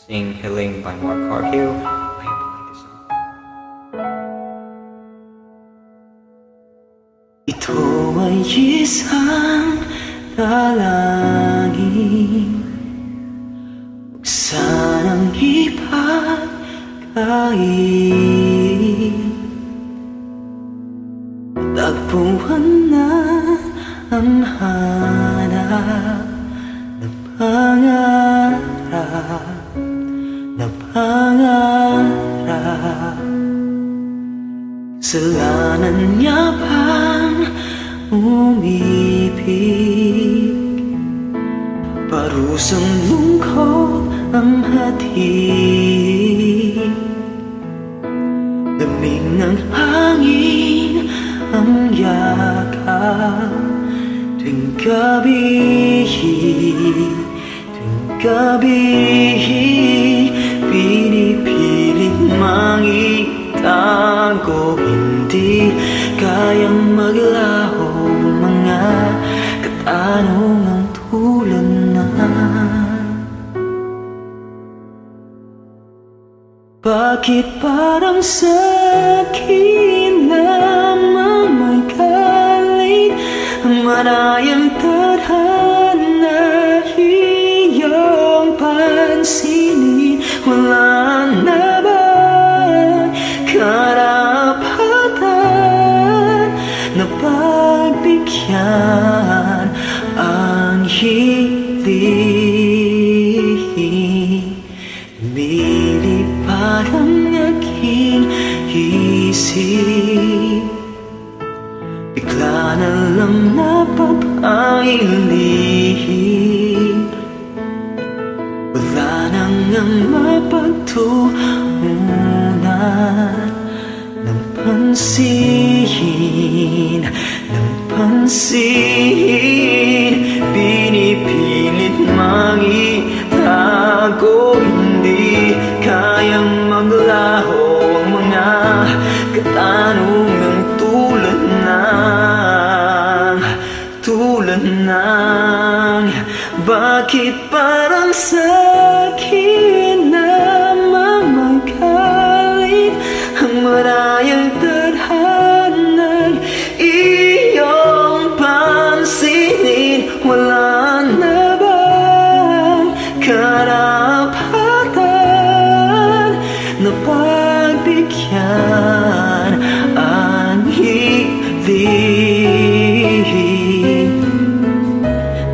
sing Healing by Mark Carhill. I hope you like this song. Ito ay isang dalangin, huwag sanang ipagkain. Tagpuan na ang hanap na pangarap, na pangarap. Kasalanan niya bang umibig? Parusang lungkot ang hatid, lamig ng hangin ang yakap. Tuwing gabi, tuwing gabi, pinipilit mangitago. Hindi kayang maglaho mga katanungang tulad na: bakit parang sa'kin lamang may galit? Marayang tadhana iyong pansinin. Wala na ba karapatan na pagbigyan ang hiling? Lumilipad ang aking isip, bigla na lang napapailip. Wala nang ang mapagtuunan ng pansin, ng pansin. Pinipilit mangitago, hindi kayang maglaho ang mga katanungang tulad ng bakit parang sa'kin lamang magalit ang marayang tadhanang iyong pansinin? Wala na bang karapatan na pagbigyan ang hiling?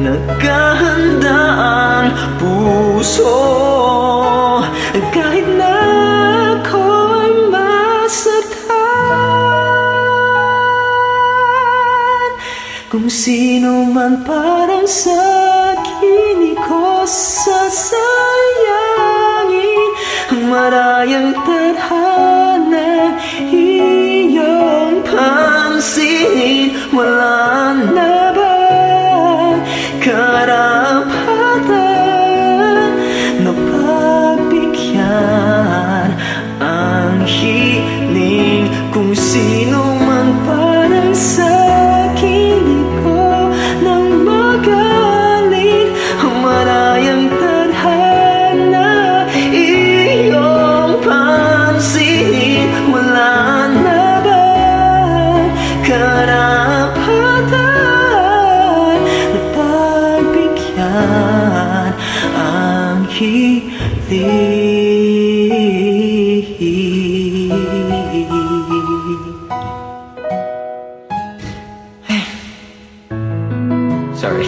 Naghahanda ang puso kahit na ako'y masaktan. Kung sino man parang sa'kin, di ko sasayangin ang marayang tadhana iyong pansinin. Wala na ba karapatan na pagbigyan ang hiling? Kung sino man parang sa'kin, di ko nang magalit ang marayang tadhana iyong pansinin. Wala na ba karapatan na pagbigyan ang hiling? Sorry.